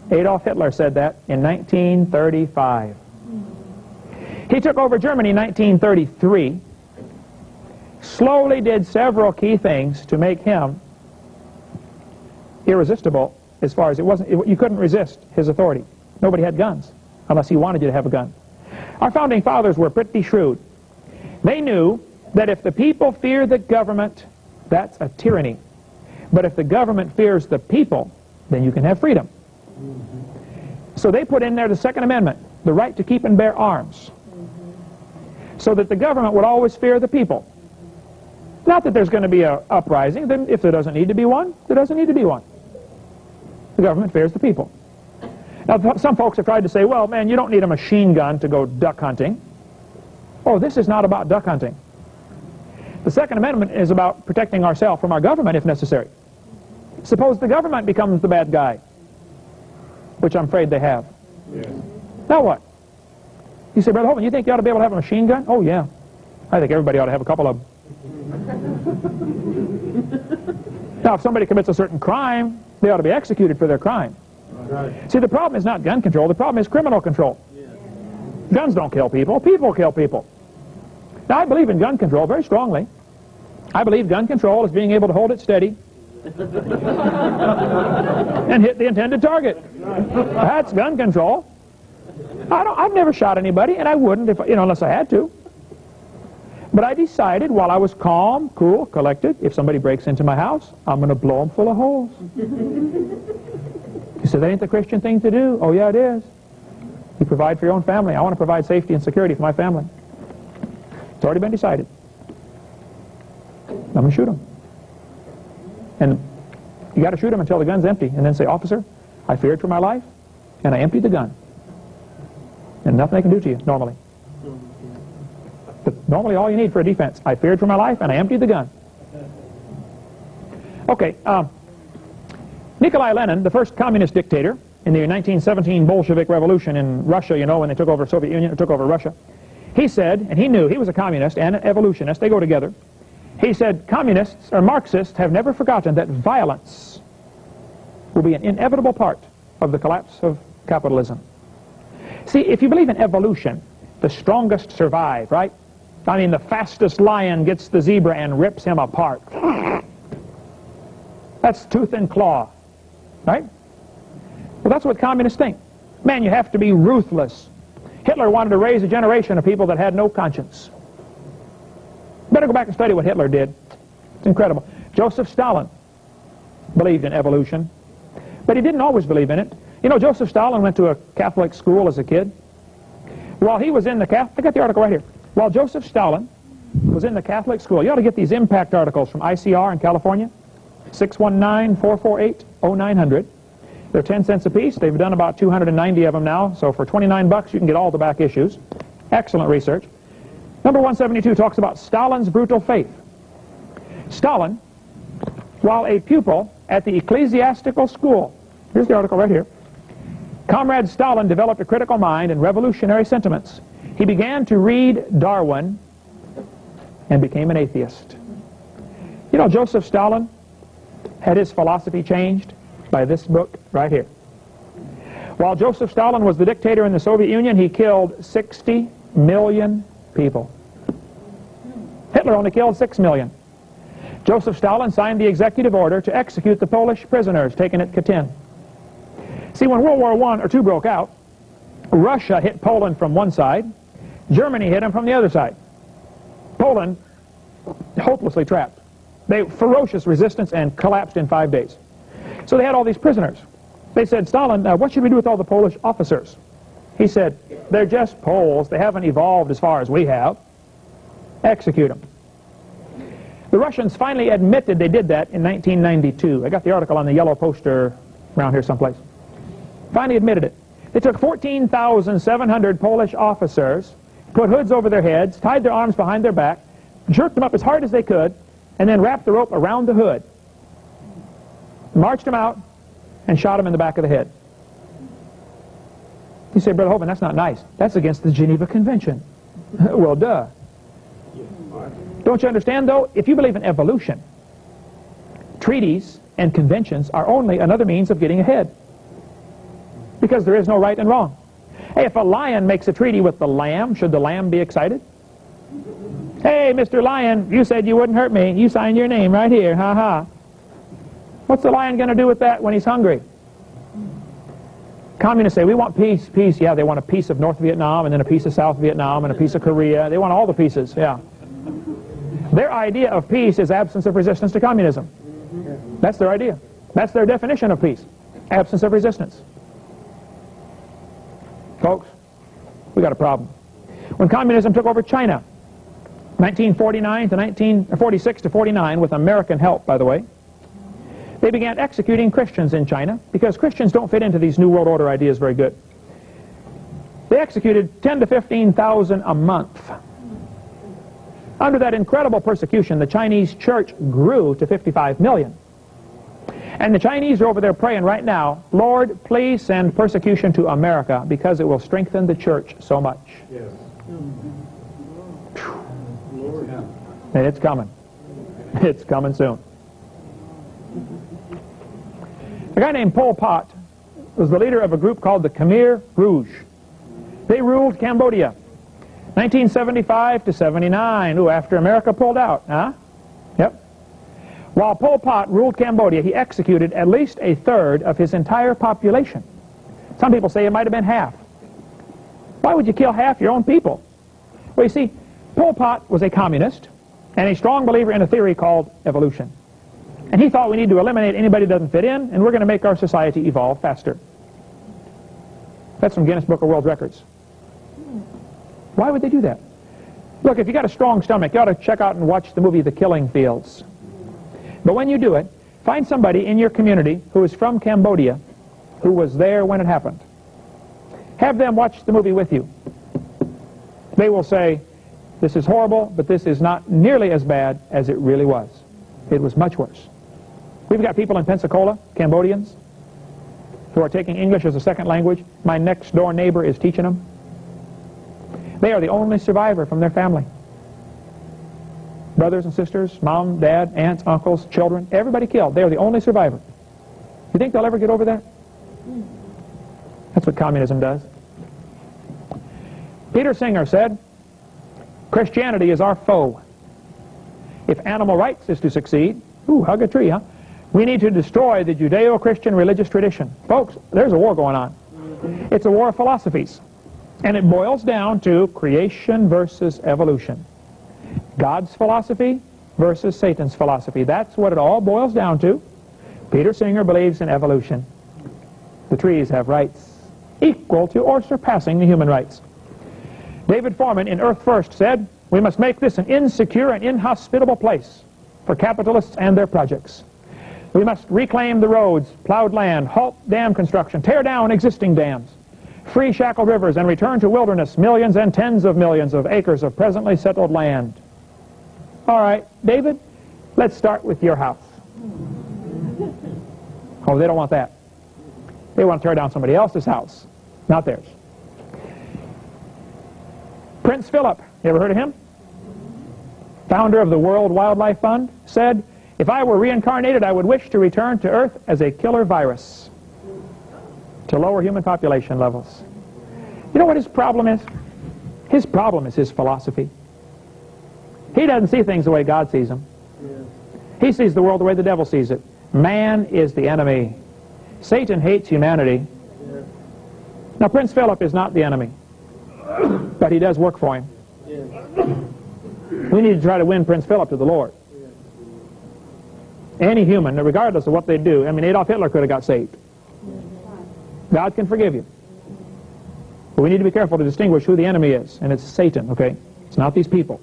Adolf Hitler said that in 1935. He took over Germany in 1933, slowly did several key things to make him irresistible as far as you couldn't resist his authority. Nobody had guns unless he wanted you to have a gun. Our founding fathers were pretty shrewd. They knew that if the people fear the government, that's a tyranny. But if the government fears the people, then you can have freedom. So they put in there the Second Amendment, the right to keep and bear arms, so that the government would always fear the people. Not that there's going to be an uprising. Then if there doesn't need to be one, there doesn't need to be one. The government fears the people. Now, some folks have tried to say, well, man, you don't need a machine gun to go duck hunting. Oh, this is not about duck hunting. The Second Amendment is about protecting ourselves from our government if necessary. Suppose the government becomes the bad guy, which I'm afraid they have. Yes. Now what? You say, Brother Hovind, you think you ought to be able to have a machine gun? Oh, yeah. I think everybody ought to have a couple of them. Now, if somebody commits a certain crime, they ought to be executed for their crime. Right. See, the problem is not gun control. The problem is criminal control. Yeah. Guns don't kill people. People kill people. Now, I believe in gun control very strongly. I believe gun control is being able to hold it steady and hit the intended target. That's gun control. I've never shot anybody, and I wouldn't if, unless I had to. But I decided while I was calm, cool, collected, if somebody breaks into my house, I'm going to blow them full of holes. You say, that ain't the Christian thing to do. Oh, yeah, it is. You provide for your own family. I want to provide safety and security for my family. It's already been decided. I'm going to shoot them. And you got to shoot them until the gun's empty, and then say, officer, I feared for my life, and I emptied the gun. And nothing they can do to you, normally. But normally all you need for a defense, I feared for my life, and I emptied the gun. Okay, Nikolai Lenin, the first communist dictator in the 1917 Bolshevik Revolution in Russia, when they took over the Soviet Union, took over Russia, he said, and he knew, he was a communist and an evolutionist, they go together. He said, communists or Marxists have never forgotten that violence will be an inevitable part of the collapse of capitalism. See, if you believe in evolution, the strongest survive, right? I mean, the fastest lion gets the zebra and rips him apart. That's tooth and claw, right? Well, that's what communists think. Man, you have to be ruthless. Hitler wanted to raise a generation of people that had no conscience. Better go back and study what Hitler did. It's incredible. Joseph Stalin believed in evolution, but he didn't always believe in it. Joseph Stalin went to a Catholic school as a kid. While he was in the Catholic, I got the article right here. While Joseph Stalin was in the Catholic school, you ought to get these impact articles from ICR in California, 619-448-0900. They're 10 cents a piece. They've done about 290 of them now, so for 29 bucks you can get all the back issues. Excellent research. Number 172 talks about Stalin's brutal faith. Stalin, while a pupil at the ecclesiastical school, here's the article right here, Comrade Stalin developed a critical mind and revolutionary sentiments. He began to read Darwin and became an atheist. Joseph Stalin had his philosophy changed by this book right here. While Joseph Stalin was the dictator in the Soviet Union, he killed 60 million people. Hitler only killed 6 million. Joseph Stalin signed the executive order to execute the Polish prisoners taken at Katyn. See, when World War I or II broke out, Russia hit Poland from one side, Germany hit them from the other side. Poland, hopelessly trapped. They ferocious resistance and collapsed in 5 days. So they had all these prisoners. They said, Stalin, what should we do with all the Polish officers? He said, they're just Poles. They haven't evolved as far as we have. Execute them. The Russians finally admitted they did that in 1992. I got the article on the yellow poster around here someplace. Finally admitted it. They took 14,700 Polish officers, put hoods over their heads, tied their arms behind their back, jerked them up as hard as they could, and then wrapped the rope around the hood, marched them out, and shot them in the back of the head. You say, Brother Hovind, that's not nice. That's against the Geneva Convention. Well, duh. Don't you understand, though? If you believe in evolution, treaties and conventions are only another means of getting ahead. Because there is no right and wrong. Hey, if a lion makes a treaty with the lamb, should the lamb be excited? Hey, Mr. Lion, you said you wouldn't hurt me. You signed your name right here. Ha ha. What's the lion going to do with that when he's hungry? Communists say, we want peace, peace. Yeah, they want a piece of North Vietnam, and then a piece of South Vietnam, and a piece of Korea. They want all the pieces, yeah. Their idea of peace is absence of resistance to communism. That's their idea. That's their definition of peace. Absence of resistance. Folks, we got a problem. When communism took over China, 1949 to 1946 to 49, with American help, by the way, they began executing Christians in China because Christians don't fit into these New World Order ideas very good. They executed 10 to 15,000 a month. Under that incredible persecution, the Chinese church grew to 55 million. And the Chinese are over there praying right now, Lord, please send persecution to America because it will strengthen the church so much. Yes. And it's coming. It's coming soon. A guy named Pol Pot was the leader of a group called the Khmer Rouge. They ruled Cambodia, 1975 to 79. Ooh, after America pulled out, huh? Yep. While Pol Pot ruled Cambodia, he executed at least a third of his entire population. Some people say it might have been half. Why would you kill half your own people? Well, you see, Pol Pot was a communist and a strong believer in a theory called evolution. And he thought we need to eliminate anybody who doesn't fit in, and we're going to make our society evolve faster. That's from Guinness Book of World Records. Why would they do that? Look, if you got a strong stomach, you ought to check out and watch the movie The Killing Fields. But when you do it, find somebody in your community who is from Cambodia, who was there when it happened. Have them watch the movie with you. They will say, this is horrible, but this is not nearly as bad as it really was. It was much worse. We've got people in Pensacola, Cambodians, who are taking English as a second language. My next door neighbor is teaching them. They are the only survivor from their family. Brothers and sisters, mom, dad, aunts, uncles, children, everybody killed. They are the only survivor. You think they'll ever get over that? That's what communism does. Peter Singer said, Christianity is our foe. If animal rights is to succeed, ooh, hug a tree, huh? We need to destroy the Judeo-Christian religious tradition. Folks, there's a war going on. It's a war of philosophies. And it boils down to creation versus evolution. God's philosophy versus Satan's philosophy. That's what it all boils down to. Peter Singer believes in evolution. The trees have rights equal to or surpassing the human rights. David Foreman in Earth First said, we must make this an insecure and inhospitable place for capitalists and their projects. We must reclaim the roads, plowed land, halt dam construction, tear down existing dams, free shackled rivers, and return to wilderness millions and tens of millions of acres of presently settled land. All right, David, let's start with your house. Oh, they don't want that. They want to tear down somebody else's house, not theirs. Prince Philip, you ever heard of him? Founder of the World Wildlife Fund, said, if I were reincarnated, I would wish to return to Earth as a killer virus to lower human population levels. You know what his problem is? His problem is his philosophy. He doesn't see things the way God sees them. He sees the world the way the devil sees it. Man is the enemy. Satan hates humanity. Now, Prince Philip is not the enemy, but he does work for him. We need to try to win Prince Philip to the Lord. Any human, regardless of what they do, I mean, Adolf Hitler could have got saved. God can forgive you. But we need to be careful to distinguish who the enemy is, and it's Satan, okay? It's not these people.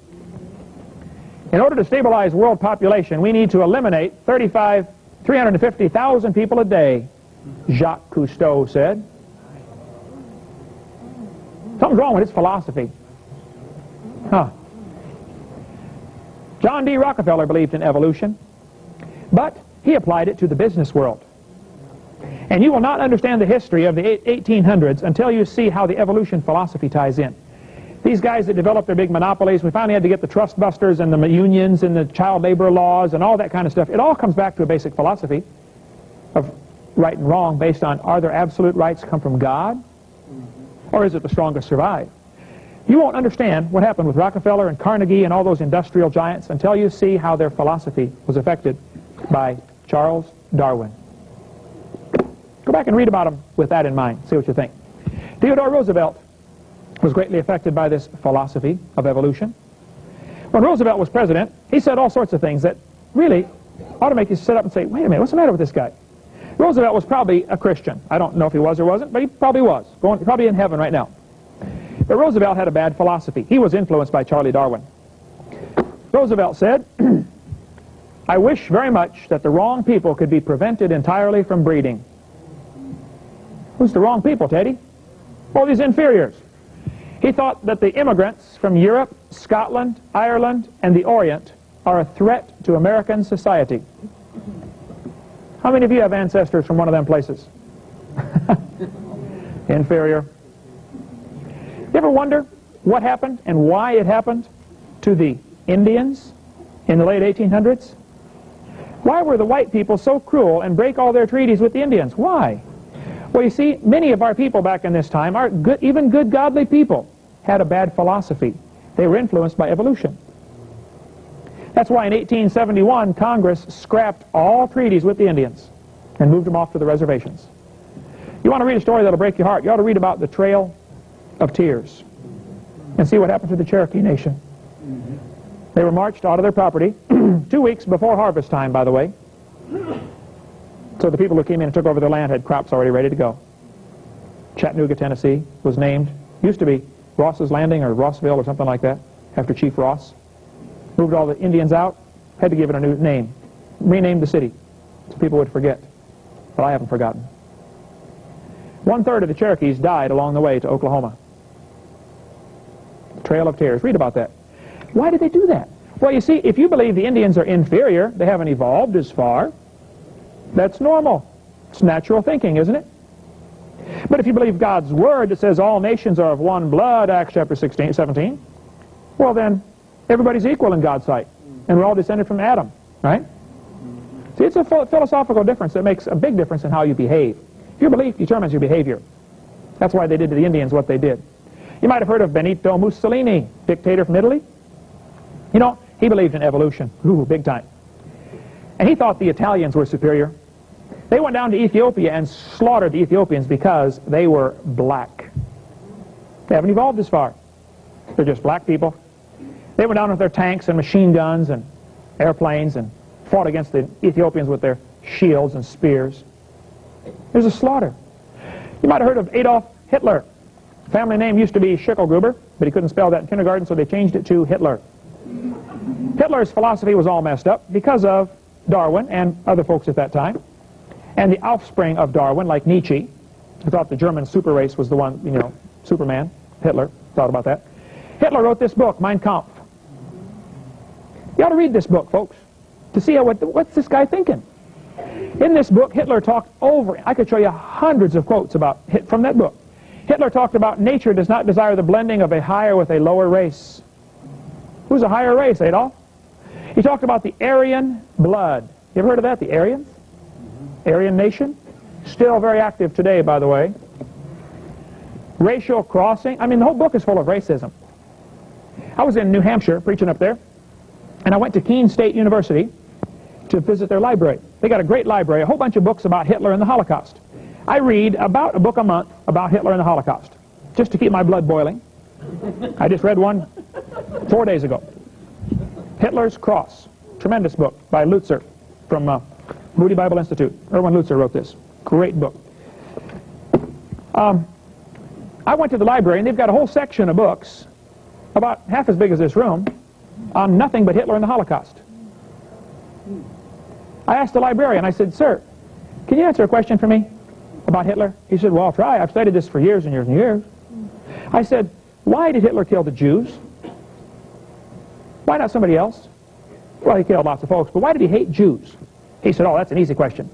In order to stabilize world population, we need to eliminate 350,000 people a day, Jacques Cousteau said. Something's wrong with his philosophy. Huh. John D. Rockefeller believed in evolution, but he applied it to the business world. And you will not understand the history of the 1800s until you see how the evolution philosophy ties in. These guys that developed their big monopolies, we finally had to get the trust busters and the unions and the child labor laws and all that kind of stuff. It all comes back to a basic philosophy of right and wrong based on, are there absolute rights come from God? Or is it the strongest survive? You won't understand what happened with Rockefeller and Carnegie and all those industrial giants until you see how their philosophy was affected by Charles Darwin. Go back and read about him with that in mind. See what you think. Theodore Roosevelt was greatly affected by this philosophy of evolution. When Roosevelt was president, he said all sorts of things that really ought to make you sit up and say, wait a minute, what's the matter with this guy? Roosevelt was probably a Christian. I don't know if he was or wasn't, but he probably was. Probably in heaven right now. But Roosevelt had a bad philosophy. He was influenced by Charlie Darwin. Roosevelt said, I wish very much that the wrong people could be prevented entirely from breeding. Who's the wrong people, Teddy? Well, these inferiors. He thought that the immigrants from Europe, Scotland, Ireland, and the Orient are a threat to American society. How many of you have ancestors from one of them places? Inferior. You ever wonder what happened and why it happened to the Indians in the late 1800s? Why were the white people so cruel and break all their treaties with the Indians? Why? Well, you see, many of our people back in this time, even good godly people, had a bad philosophy. They were influenced by evolution. That's why in 1871, Congress scrapped all treaties with the Indians and moved them off to the reservations. You want to read a story that'll break your heart? You ought to read about the Trail of Tears and see what happened to the Cherokee Nation. They were marched out of their property 2 weeks before harvest time, by the way. So the people who came in and took over their land had crops already ready to go. Chattanooga, Tennessee was named, used to be Ross's Landing or Rossville or something like that, after Chief Ross. Moved all the Indians out, had to give it a new name. Renamed the city so people would forget. But I haven't forgotten. 1/3 of the Cherokees died along the way to Oklahoma. Trail of Tears. Read about that. Why did they do that? Well, you see, if you believe the Indians are inferior, they haven't evolved as far, that's normal. It's natural thinking, isn't it? But if you believe God's Word that says all nations are of one blood, Acts chapter 17, well then, everybody's equal in God's sight. And we're all descended from Adam, right? See, it's a philosophical difference that makes a big difference in how you behave. Your belief determines your behavior. That's why they did to the Indians what they did. You might have heard of Benito Mussolini, dictator from Italy. You know, he believed in evolution. Ooh, big time. And he thought the Italians were superior. They went down to Ethiopia and slaughtered the Ethiopians because they were black. They haven't evolved as far. They're just black people. They went down with their tanks and machine guns and airplanes and fought against the Ethiopians with their shields and spears. There's a slaughter. You might have heard of Adolf Hitler. Family name used to be Schicklgruber, but he couldn't spell that in kindergarten, so they changed it to Hitler. Hitler's philosophy was all messed up because of Darwin and other folks at that time, and the offspring of Darwin, like Nietzsche, who thought the German super race was the one, you know, Superman. Hitler thought about that. Hitler wrote this book, Mein Kampf. You ought to read this book, folks, to see what's this guy thinking. In this book, Hitler talked over, I could show you hundreds of quotes from that book. Hitler talked about nature does not desire the blending of a higher with a lower race. Who's a higher race, Adolf? He talked about the Aryan blood. You ever heard of that, the Aryans? Aryan nation? Still very active today, by the way. Racial crossing. I mean, the whole book is full of racism. I was in New Hampshire preaching up there, and I went to Keene State University to visit their library. They got a great library, a whole bunch of books about Hitler and the Holocaust. I read about a book a month about Hitler and the Holocaust, just to keep my blood boiling. I just read one 4 days ago. Hitler's Cross. Tremendous book by Lutzer from Moody Bible Institute. Erwin Lutzer wrote this. Great book. I went to the library, and they've got a whole section of books, about half as big as this room, on nothing but Hitler and the Holocaust. I asked the librarian, I said, "Sir, can you answer a question for me about Hitler?" He said, "Well, I'll try. I've studied this for years and years and years." I said, "Why did Hitler kill the Jews? Why not somebody else?" "Well, he killed lots of folks, but why did he hate Jews?" He said, "Oh, that's an easy question.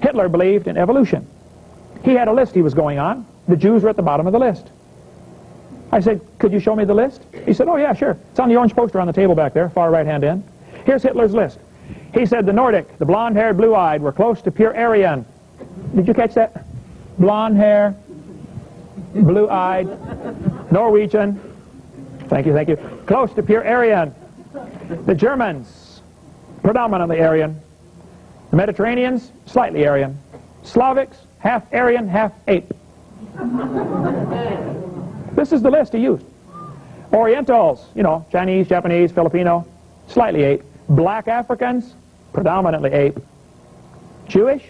Hitler believed in evolution. He had a list he was going on. The Jews were at the bottom of the list." I said, "Could you show me the list?" He said, "Oh, yeah, sure. It's on the orange poster on the table back there, far right-hand end. Here's Hitler's list." He said the Nordic, the blonde-haired, blue-eyed, were close to pure Aryan. Did you catch that? Blonde hair, blue-eyed, Norwegian. Thank you, thank you. Close to pure Aryan. The Germans, predominantly Aryan. The Mediterraneans, slightly Aryan. Slavics, half Aryan, half ape. This is the list he used. Orientals, you know, Chinese, Japanese, Filipino, slightly ape. Black Africans, predominantly ape. Jewish,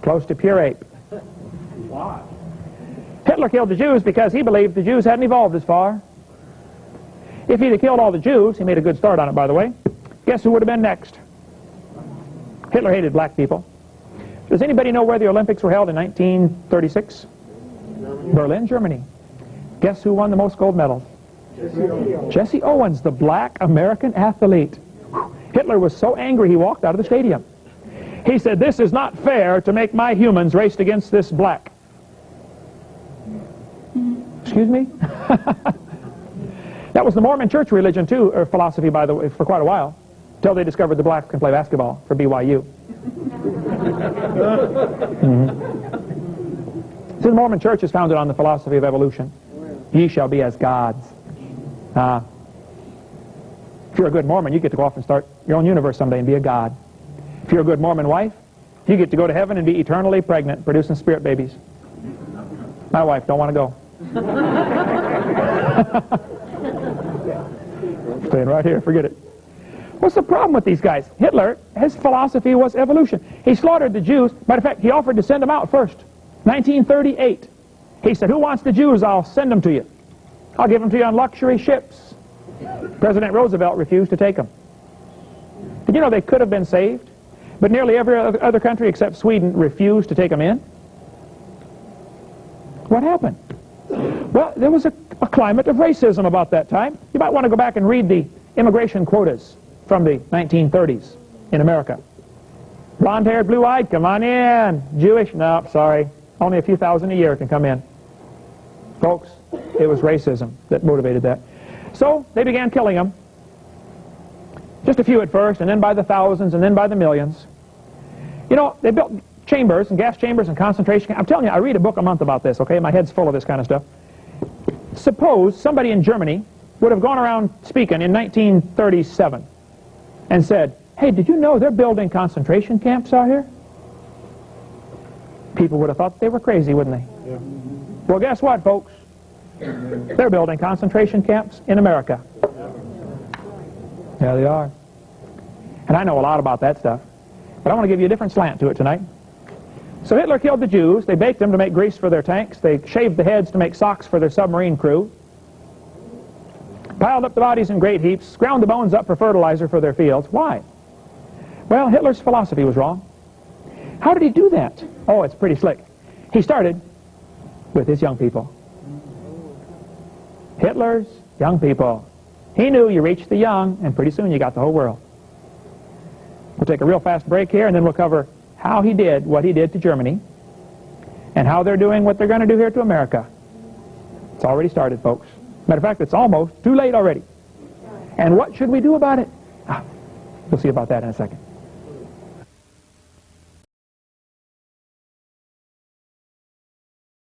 close to pure ape. Why? Hitler killed the Jews because he believed the Jews hadn't evolved as far. If he'd have killed all the Jews, he made a good start on it, by the way, guess who would have been next? Hitler hated black people. Does anybody know where the Olympics were held in 1936? Berlin, Germany. Guess who won the most gold medals? Jesse Owens, the black American athlete. Hitler was so angry he walked out of the stadium. He said, "This is not fair to make my humans race against this black." Excuse me? That was the Mormon church religion too, or philosophy, by the way, for quite a while, until they discovered the blacks can play basketball for BYU. So the Mormon church is founded on the philosophy of evolution. Ye shall be as gods. If you're a good Mormon, you get to go off and start your own universe someday and be a god. If you're a good Mormon wife, you get to go to heaven and be eternally pregnant, producing spirit babies. My wife don't want to go. Staying right here, forget it. What's the problem with these guys? Hitler, his philosophy was evolution. He slaughtered the Jews. Matter of fact, he offered to send them out first. 1938. He said, "Who wants the Jews? I'll send them to you. I'll give them to you on luxury ships." President Roosevelt refused to take them. Did you know they could have been saved? But nearly every other country except Sweden refused to take them in. What happened? Well, there was a climate of racism about that time. You might want to go back and read the immigration quotas from the 1930s in America. Blonde-haired, blue-eyed, come on in. Jewish? No, sorry. Only a few thousand a year can come in. Folks, it was racism that motivated that. So they began killing them. Just a few at first, and then by the thousands, and then by the millions. You know, they built chambers and gas chambers and concentration camps. I'm telling you, I read a book a month about this, okay? My head's full of this kind of stuff. Suppose somebody in Germany would have gone around speaking in 1937 and said, "Hey, did you know they're building concentration camps out here?" People would have thought they were crazy, wouldn't they? Yeah. Well, guess what, folks? They're building concentration camps in America. Yeah, they are. And I know a lot about that stuff. But I want to give you a different slant to it tonight. So Hitler killed the Jews. They baked them to make grease for their tanks. They shaved the heads to make socks for their submarine crew. Piled up the bodies in great heaps. Ground the bones up for fertilizer for their fields. Why? Well, Hitler's philosophy was wrong. How did he do that? Oh, it's pretty slick. He started with his young people. Hitler's young people. He knew you reached the young, and pretty soon you got the whole world. We'll take a real fast break here, and then we'll cover how he did what he did to Germany, and how they're doing what they're going to do here to America. It's already started, folks. Matter of fact, it's almost too late already. And what should we do about it? We'll see about that in a second.